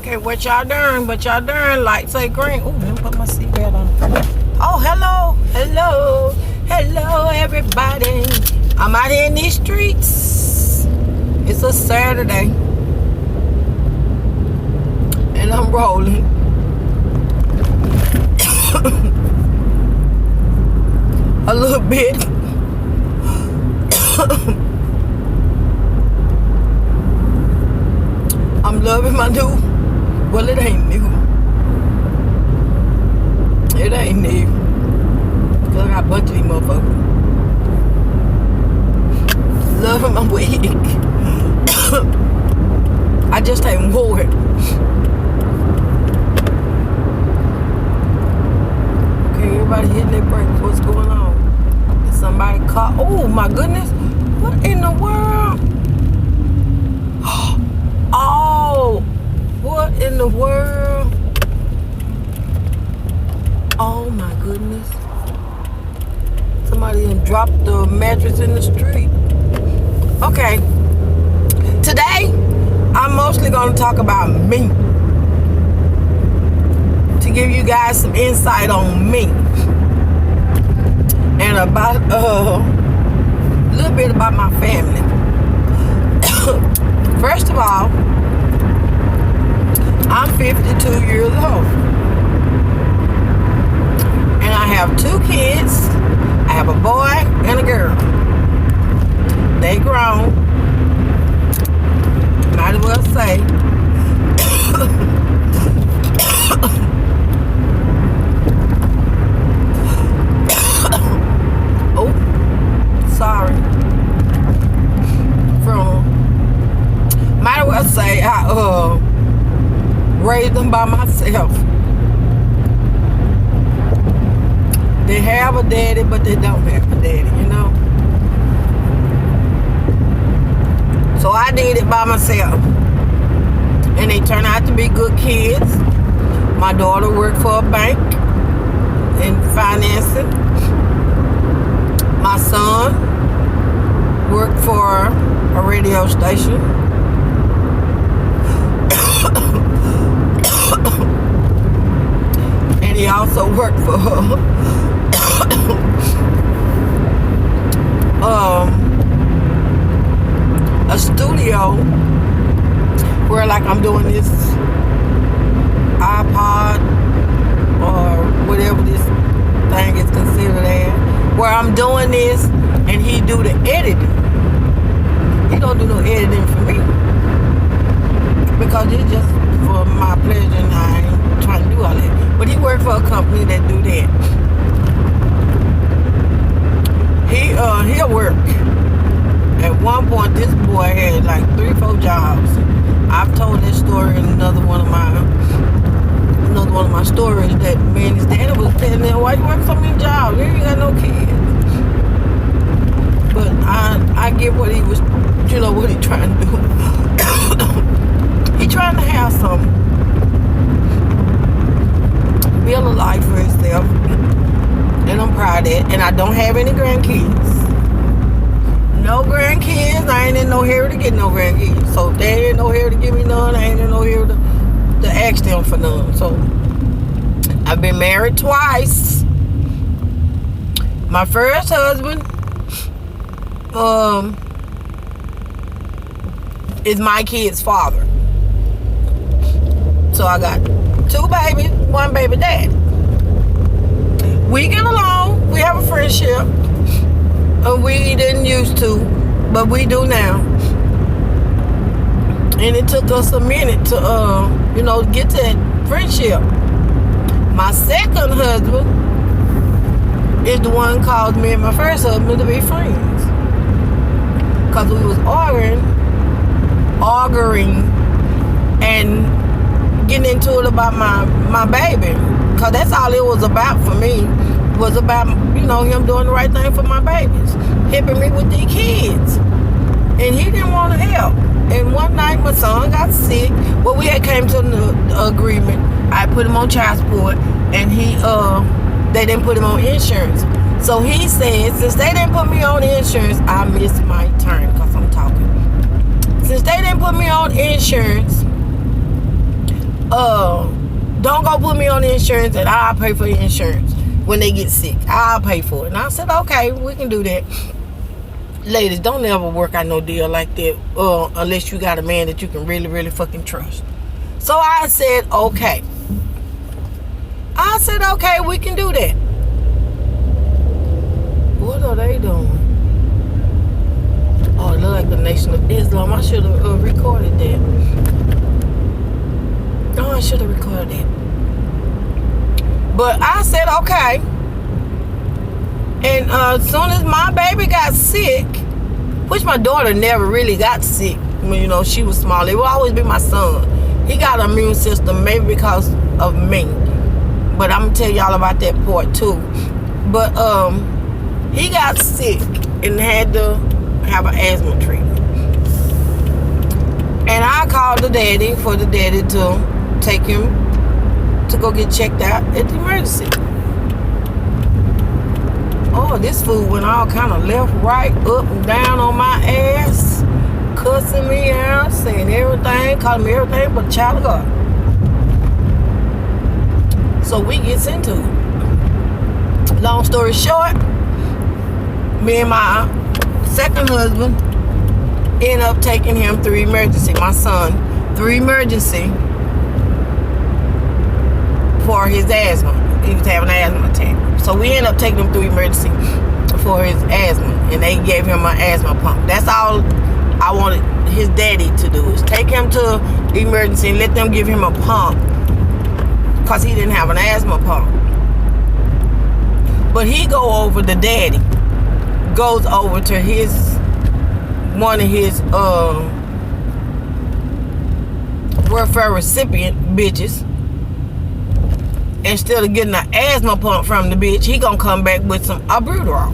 Okay, what y'all doing? What y'all doing? Lights say green. Ooh, let me put my seatbelt on. Oh, hello, everybody. I'm out here in these streets. It's a Saturday, and I'm rolling. A little bit. I'm loving my new. Well, it ain't new. It ain't new. Cause I got a bunch of these motherfuckers. Loving my wig. I just ain't wore it. Okay, everybody hitting their brakes. What's going on? Is somebody caught? Oh my goodness. What in the world? Oh, what in the world? Oh my goodness. Somebody done dropped the mattress in the street. Okay. Today, I'm mostly going to talk about me. To give you guys some insight on me. And about a little bit about my family. First of all, I'm 52 years old. And I have 2 kids. I have a boy and a girl. They grown. Might as well say. Oh, sorry. Might as well say I raised them by myself. They have a daddy, but they don't have a daddy, you know. So I did it by myself. And they turned out to be good kids. My daughter worked for a bank in financing. My son worked for a radio station. And he also worked for a studio where like I'm doing this iPod or whatever this thing is considered as, where I'm doing this and he do the editing. He don't do no editing for me because it's just for my pleasure and I ain't trying to do all that. But he worked for a company that do that. He'll work. At one point, this boy had like 3-4 jobs. I've told this story in another one of my stories that me and his daddy was telling him, why you work so many jobs? You ain't got no kids. But I get what he was, what he trying to do. He trying to have some, build a life for himself. And I'm proud of that. And I don't have any grandkids. No grandkids. I ain't in no hurry to get no grandkids. So if they ain't no hurry to give me none, I ain't in no hurry to ask them for none. So I've been married twice. My first husband is my kid's father. So I got 2 babies, 1 baby daddy. We get along. We have a friendship. We didn't used to, but we do now. And it took us a minute to, get to that friendship. My second husband is the one who caused me and my first husband to be friends. Because we was arguing, and getting into it about my baby. Because that's all it was about for me. It was about, him doing the right thing for my babies. Helping me with these kids. And he didn't want to help. And one night my son got sick. Well, we had came to an agreement. I put him on child support. And they didn't put him on insurance. So he said, since they didn't put me on insurance, I missed my turn because I'm talking. Since they didn't put me on insurance, don't go put me on the insurance and I'll pay for the insurance when they get sick. I'll pay for it. And I said, okay, we can do that. Ladies, don't ever work out no deal like that unless you got a man that you can really, really fucking trust. So I said, okay. We can do that. What are they doing? Oh, it look like the Nation of Islam. I should have recorded that. Oh, I should have recorded that. But I said, okay. And as soon as my baby got sick, which my daughter never really got sick. When, you know, she was small. It will always be my son. He got an immune system, maybe because of me. But I'm going to tell y'all about that part too. But he got sick and had to have an asthma treatment. And I called the daddy for the daddy to take him to go get checked out at the emergency. Oh, this fool went all kind of left, right, up and down on my ass, cussing me out, saying everything, calling me everything but a child of God. So we gets into it. Long story short, me and my second husband end up taking him through emergency, my son, through emergency for his asthma. He was having an asthma attack. So we ended up taking him through emergency for his asthma. And they gave him an asthma pump. That's all I wanted his daddy to do, is take him to emergency and let them give him a pump, because he didn't have an asthma pump. But he the daddy goes over to one of his welfare recipient bitches. Instead of getting an asthma pump from the bitch, he gonna come back with some albuterol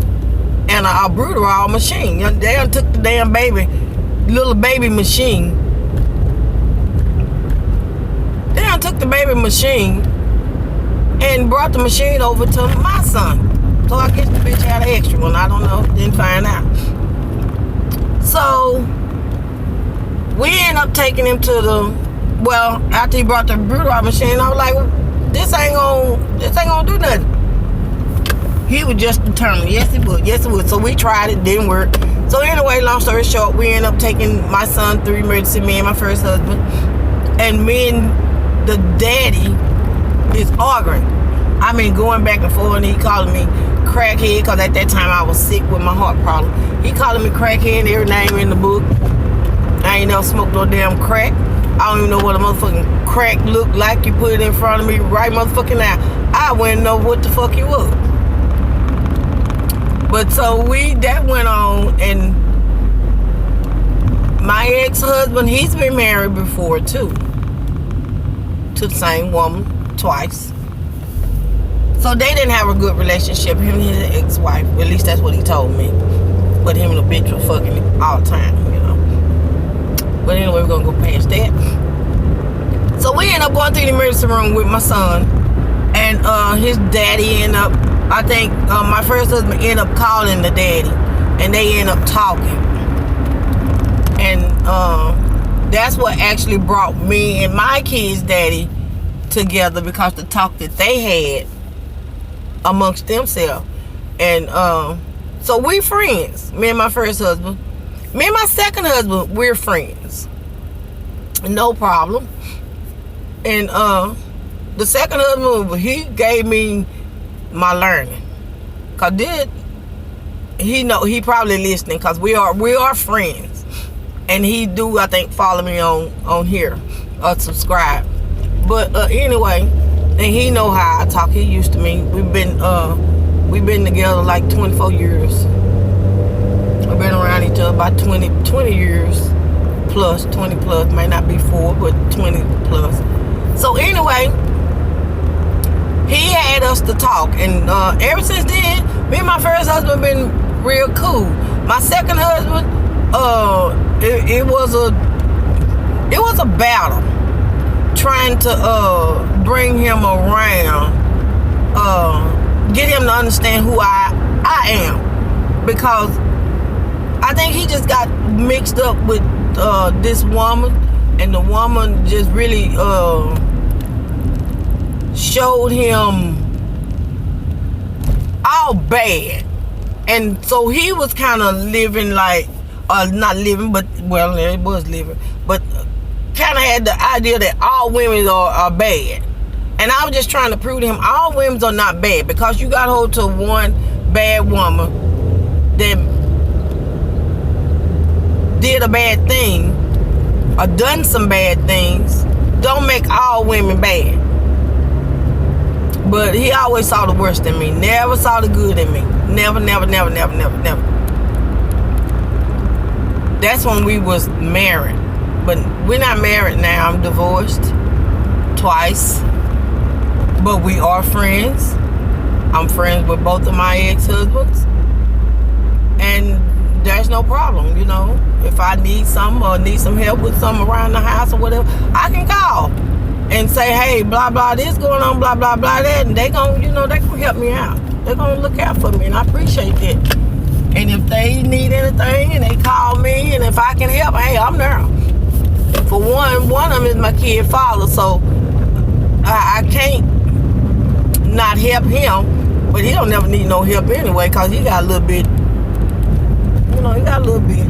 and an albuterol machine. They done took the damn little baby machine. They done took the baby machine and brought the machine over to my son. So I guess the bitch had an extra one. I don't know. Didn't find out. So we end up taking him to after he brought the albuterol machine, I was like, This ain't gonna do nothing. He was just determined. Yes, it would. So we tried it, didn't work. So anyway, long story short, we ended up taking my son through emergency, me and my first husband. And me and the daddy is arguing. I mean, going back and forth, and he calling me crackhead, because at that time I was sick with my heart problem. He calling me crackhead, every name in the book. I ain't never smoked no damn crack. I don't even know what a motherfucking crack looked like. You put it in front of me right motherfucking now. I wouldn't know what the fuck it was. But so that went on, and my ex-husband, he's been married before too, to the same woman twice. So they didn't have a good relationship, him and his ex-wife. At least that's what he told me. But him and the bitch were fucking all the time, you know. But anyway, we're gonna go past that. So we end up going through the emergency room with my son, and his daddy ended up, I think my first husband ended up calling the daddy, and they end up talking. And that's what actually brought me and my kids' daddy together, because the talk that they had amongst themselves. And so we friends, me and my first husband. Me and my second husband, we're friends. No problem. And the second husband, he gave me my learning. Cause he probably listening, cause we are friends. And he do, I think, follow me on here or subscribe. But anyway, and he know how I talk. He used to me. We've been together like 24 years. We've been around each other about 20 years plus, 20 plus, may not be 4, but 20 plus. So anyway, he had us to talk, and ever since then, me and my first husband been real cool. My second husband, it was a battle trying to bring him around, get him to understand who I am, because I think he just got mixed up with this woman, and the woman just really showed him all bad. And so he was kind of living like, not living, but, well, it was living, but kind of had the idea that all women are bad. And I was just trying to prove to him all women are not bad, because you got hold to one bad woman that did a bad thing or done some bad things, don't make all women bad. But he always saw the worst in me, never saw the good in me. Never. That's when we was married. But we're not married now. I'm divorced twice. But we are friends. I'm friends with both of my ex-husbands. And there's no problem, you know. If I need something or need some help with something around the house or whatever, I can call and say, hey, blah, blah, this going on, blah, blah, blah, that. And they gonna, you know, they gonna help me out. They're gonna look out for me, and I appreciate that. And if they need anything and they call me, and if I can help, hey, I'm there. For one of them is my kid father, so I can't not help him, but he don't never need no help anyway, because he got a little bit, you know, he got a little bit.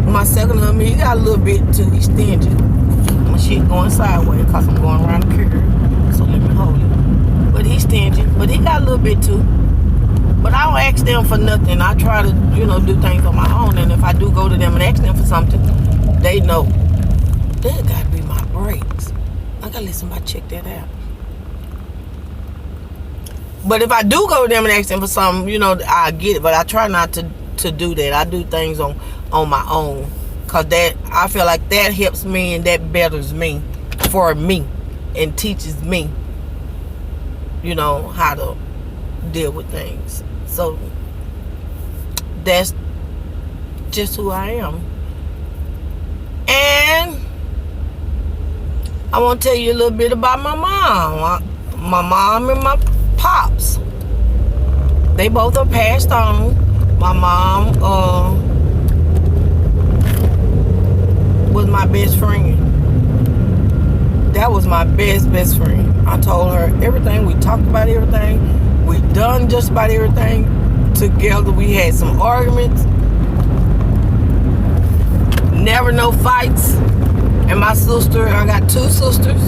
My second of me, he got a little bit too. He's stingy. My shit going sideways because I'm going around the curve, so let me hold it. But he's stingy, but he got a little bit too. But I don't ask them for nothing. I try to, you know, do things on my own. And if I do go to them and ask them for something, they know. That got to be my brakes. I got to let somebody check that out. But if I do go to them and ask them for something, you know, I get it. But I try not to do that. I do things on my own. Because that, I feel like that helps me and that betters me for me and teaches me, you know, how to deal with things. So that's just who I am. And I want to tell you a little bit about my mom. My mom and my pops, they both are passed on. My mom was my best friend. That was my best friend. I told her everything. We talked about everything. We done just about everything together. We had some arguments. Never no fights. And my sister, I got two sisters.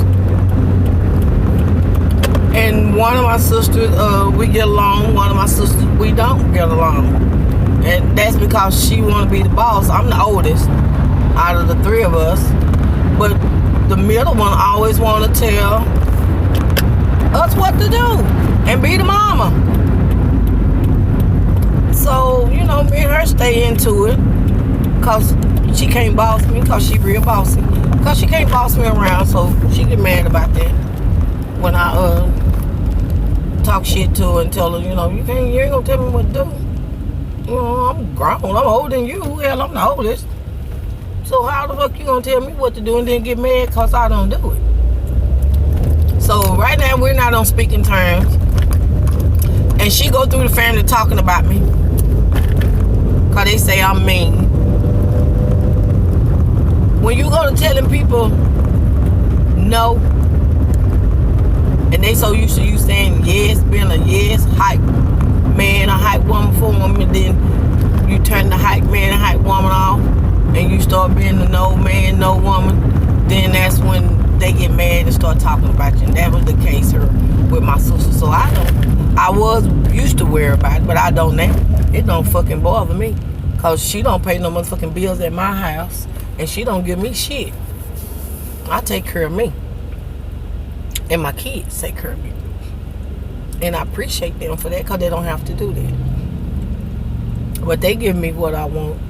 And one of my sisters, we get along. One of my sisters, we don't get along. And that's because she want to be the boss. I'm the oldest out of the three of us. But the middle one always want to tell us what to do and be the mama. So, you know, me and her stay into it, because she can't boss me, because she real bossy. Because she can't boss me around, so she get mad about that when I talk shit to her and tell her, you know, you ain't gonna tell me what to do. You know, I'm grown, I'm older than you. Hell, I'm the oldest. So how the fuck you gonna tell me what to do and then get mad because I don't do it? So right now we're not on speaking terms. And she go through the family talking about me, because they say I'm mean. When you go to telling people no, and they so used to you saying yes, being a yes, hype man, a hype woman for woman, then you turn the hype man and hype woman off, and you start being the no man, no woman, then that's when they get mad and start talking about you. And that was the case here with my sister. So I was used to worry about it, but I don't now. It don't fucking bother me, because she don't pay no motherfucking bills at my house, and she don't give me shit. I take care of me, and my kids take care of me, and I appreciate them for that, because they don't have to do that. But they give me what I want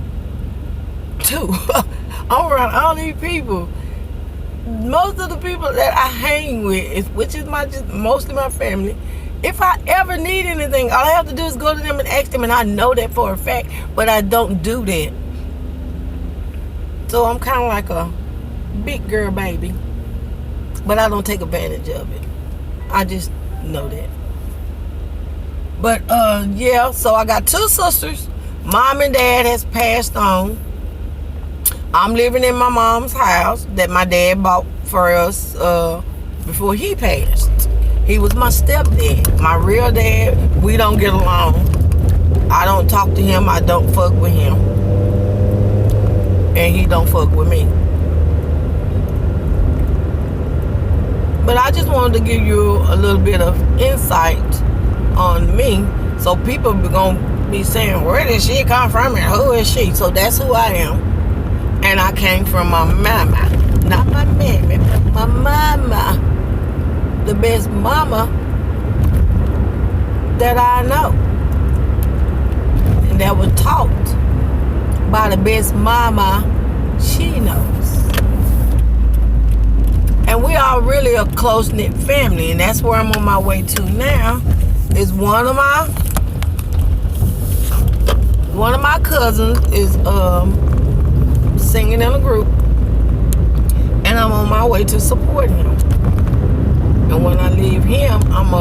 too. I'm around all these people. Most of the people that I hang with, which is mostly my family, if I ever need anything, all I have to do is go to them and ask them, and I know that for a fact, but I don't do that. So I'm kind of like a big girl baby, but I don't take advantage of it. I just know that. But yeah, so I got two sisters. Mom and dad has passed on. I'm living in my mom's house that my dad bought for us before he passed. He was my stepdad. My real dad, we don't get along. I don't talk to him. I don't fuck with him. And he don't fuck with me. But I just wanted to give you a little bit of insight on me. So people are going to be saying, where did she come from and who is she? So that's who I am. And I came from my mama. Not my mammy, but my mama. The best mama that I know. And that was taught by the best mama she knows. And we are really a close-knit family. And that's where I'm on my way to now. Is one of my cousins is singing in a group. And I'm on my way to support him. And when I leave him, I'm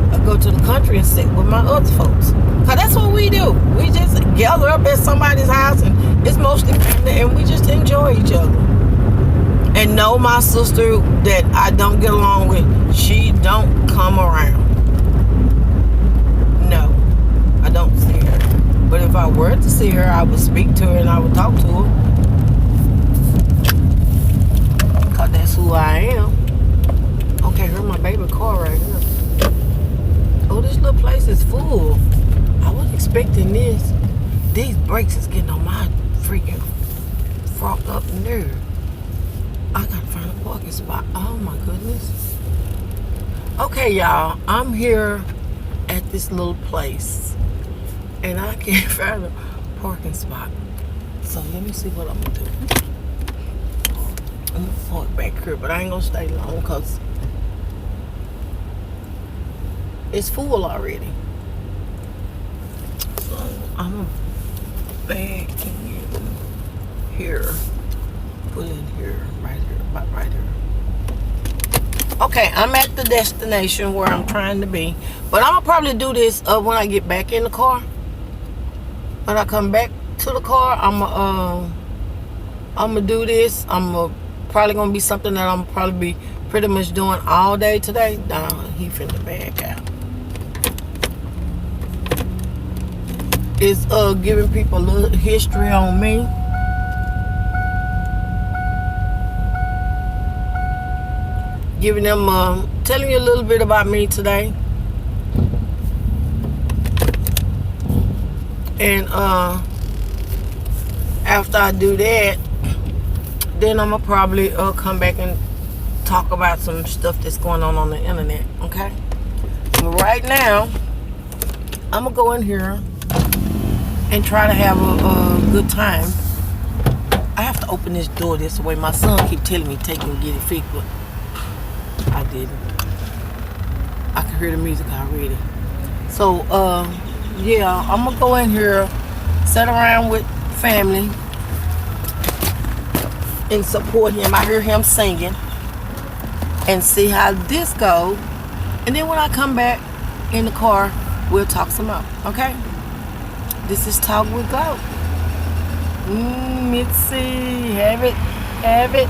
I go to the country and sit with my other folks. Cause that's what we do. We just gather up at somebody's house, and it's mostly family, and we just enjoy each other. And know my sister that I don't get along with, she don't come around. No, I don't see her. But if I were to see her, I would speak to her and I would talk to her. Cause that's who I am. Okay, here's my baby car right here. Oh, this little place is full. I wasn't expecting this. These brakes is getting on my freaking frog up nerve. I gotta find a parking spot. Oh my goodness. Okay, y'all. I'm here at this little place. And I can't find a parking spot. So let me see what I'm gonna do. I'm gonna park back here, but I ain't gonna stay long because it's full already. So I'm gonna back in here. Put in here, right here, about right here. Okay, I'm at the destination where I'm trying to be. But I'm gonna probably do this when I get back in the car. When I come back to the car, I'm gonna do this. Probably gonna be something that I'm probably be pretty much doing all day today. He finna back out. It's giving people a little history on me. Giving them, telling you a little bit about me today. And after I do that, then I'm gonna probably come back and talk about some stuff that's going on the internet, okay? But right now, I'm gonna go in here and try to have a good time. I have to open this door this way. My son keep telling me take and get it fixed, but I didn't. I can hear the music already. So, yeah, I'm gonna go in here, sit around with family, and support him. I hear him singing, and see how this goes. And then when I come back in the car, we'll talk some more. Okay? This is Talk with Glow. Mezzy, have it.